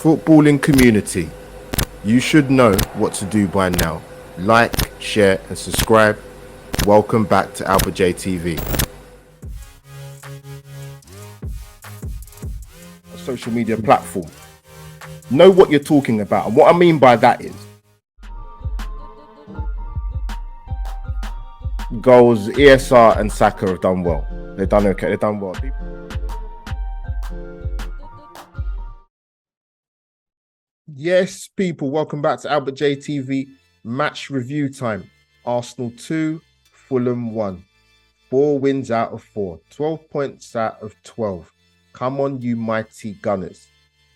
Footballing community, you should know what to do by now. Like, share and subscribe. Welcome back to AlbertJTV. A social media platform. Know what you're talking about, and what I mean by that is goals. ESR and Saka have done well. They've done okay. They've done well. Yes, people, welcome back to AlbertJTV match review time. Arsenal 2, Fulham 1. 4 wins out of 4. 12 points out of 12. Come on, you mighty Gunners.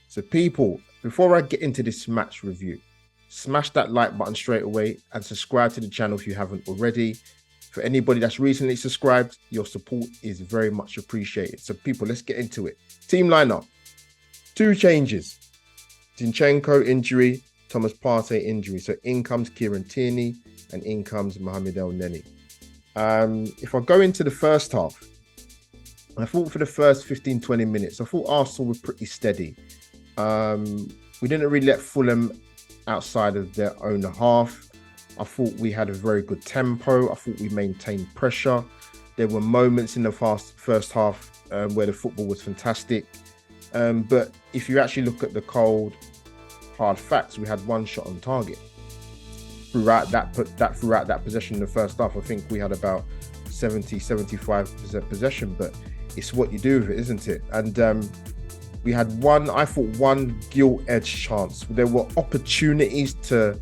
So, people, before I get into this match review, smash that like button straight away and subscribe to the channel if you haven't already. For anybody that's recently subscribed, your support is very much appreciated. So, people, let's get into it. Team lineup. 2 changes. Zinchenko injury, Thomas Partey injury. So in comes Kieran Tierney and in comes Mohamed El Neni. If I go into the first half, I thought for the first 15-20 minutes, I thought Arsenal were pretty steady. We didn't really let Fulham outside of their own half. I thought we had a very good tempo. I thought we maintained pressure. There were moments in the first half where the football was fantastic. But if you actually look at the cold, hard facts, we had 1 shot on target. Throughout that possession in the first half, I think we had about 70-75% possession, but it's what you do with it, isn't it? And we had one gilt-edged chance. There were opportunities to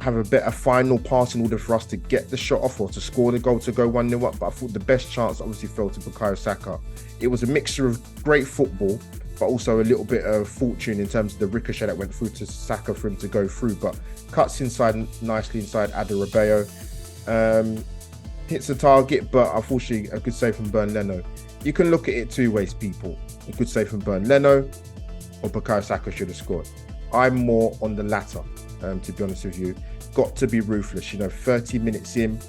have a better final pass in order for us to get the shot off or to score the goal to go 1-0 up, but I thought the best chance obviously fell to Bukayo Saka. It was a mixture of great football, but also a little bit of fortune in terms of the ricochet that went through to Saka for him to go through, but cuts nicely inside Adebayo. Hits the target, but unfortunately a good save from Bernd Leno. You can look at it 2 ways, people. A good save from Bernd Leno or Bukayo Saka should have scored. I'm more on the latter, to be honest with you. Got to be ruthless, 30 minutes in,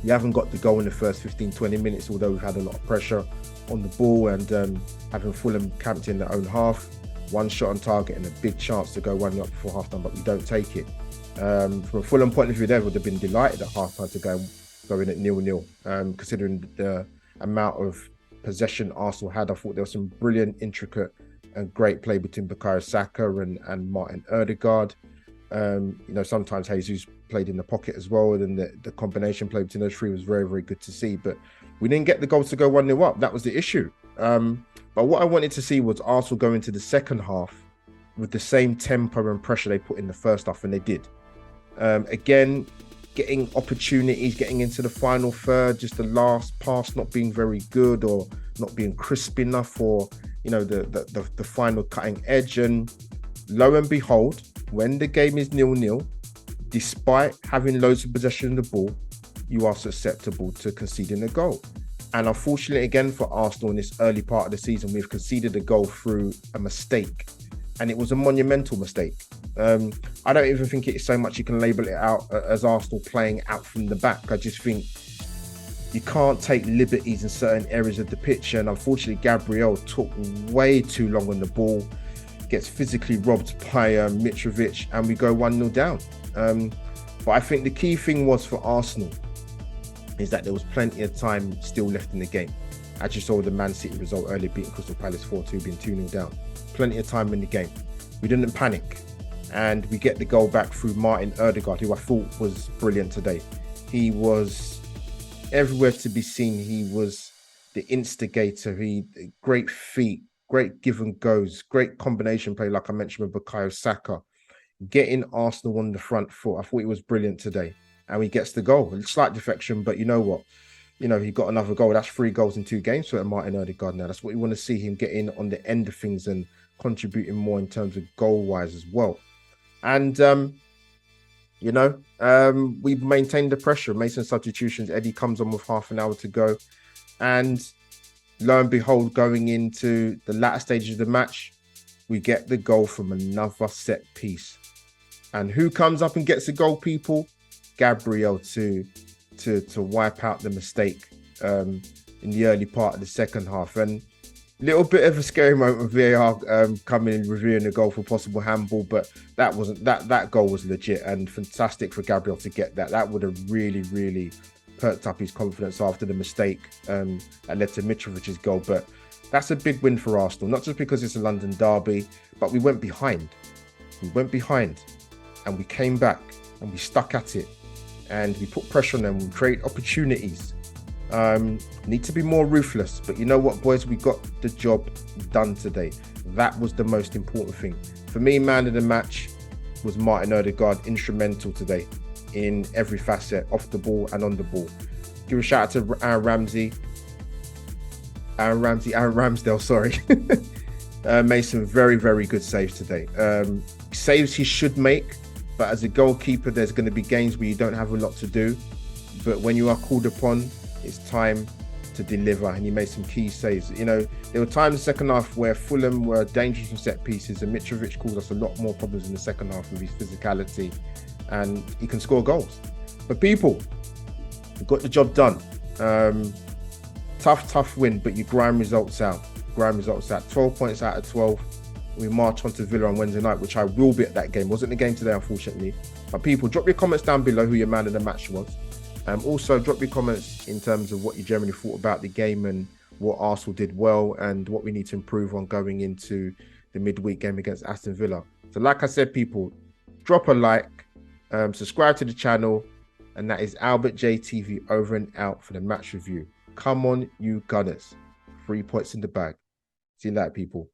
you haven't got the goal in the first 15-20 minutes, although we've had a lot of pressure on the ball and having Fulham camped in their own half. 1 shot on target and a big chance to go 1-0 up before half-time, but we don't take it. From a Fulham point of view, they would have been delighted at half-time to go in at 0-0, considering the amount of possession Arsenal had. I thought there was some brilliant, intricate and great play between Bukayo Saka and Martin Ødegaard. Sometimes Jesus played in the pocket as well, and the combination play between those 3 was very, very good to see. But we didn't get the goal to go 1-0 up. That was the issue. But what I wanted to see was Arsenal go into the second half with the same tempo and pressure they put in the first half, and they did. Again, getting opportunities, getting into the final third, just the last pass not being very good or not being crisp enough, or the final cutting edge. And lo and behold, when the game is 0-0, despite having loads of possession of the ball, you are susceptible to conceding a goal. And unfortunately, again, for Arsenal in this early part of the season, we've conceded a goal through a mistake. And it was a monumental mistake. I don't even think it's so much you can label it out as Arsenal playing out from the back. I just think you can't take liberties in certain areas of the pitch. And unfortunately, Gabriel took way too long on the ball, gets physically robbed by Mitrovic, and we go 1-0 down. But I think the key thing was for Arsenal is that there was plenty of time still left in the game. As you saw the Man City result earlier, beating Crystal Palace 4-2, being 2-0 down. Plenty of time in the game. We didn't panic. And we get the goal back through Martin Ødegaard, who I thought was brilliant today. He was everywhere to be seen. He was the instigator. Great feet, great give and goes, great combination play, like I mentioned with Bukayo Saka. Getting Arsenal on the front foot. I thought he was brilliant today. And he gets the goal. A slight defection, but you know what? He got another goal. That's 3 goals in 2 games for Martin Ødegaard now. That's what we want to see him get in on the end of things and contributing more in terms of goal-wise as well. And, we've maintained the pressure, made some substitutions. Eddie comes on with half an hour to go. And lo and behold, going into the latter stages of the match, we get the goal from another set piece. And who comes up and gets the goal, people? Gabriel to wipe out the mistake in the early part of the second half. And Little bit of a scary moment with VAR coming in reviewing the goal for possible handball, but that wasn't that goal was legit and fantastic for Gabriel to get that. That would have really perked up his confidence after the mistake that led to Mitrovic's goal. But that's a big win for Arsenal, not just because it's a London derby, but we went behind. We went behind and we came back and we stuck at it and we put pressure on them. We create opportunities. Need to be more ruthless, but you know what, boys, we got the job done today. That was the most important thing for me. Man of the match was Martin Odegaard, instrumental today in every facet, off the ball and on the ball. Give a shout out to Aaron Ramsdale, sorry. Made some very good saves today. Saves he should make, but as a goalkeeper there's going to be games where you don't have a lot to do, but when you are called upon, it's time to deliver, and he made some key saves. You know, there were times in the second half where Fulham were dangerous from set pieces, and Mitrovic caused us a lot more problems in the second half with his physicality, and he can score goals. But people, we got the job done. Tough win, but you grind results out. 12 points out of 12. We march on to Villa on Wednesday night, which I will be at that game. Wasn't the game today, unfortunately. But people, drop your comments down below who your man of the match was. Also, drop your comments in terms of what you generally thought about the game and what Arsenal did well and what we need to improve on going into the midweek game against Aston Villa. So like I said, people, drop a like, subscribe to the channel, and that is AlbertJTV over and out for the match review. Come on, you Gunners. 3 points in the bag. See you later, people.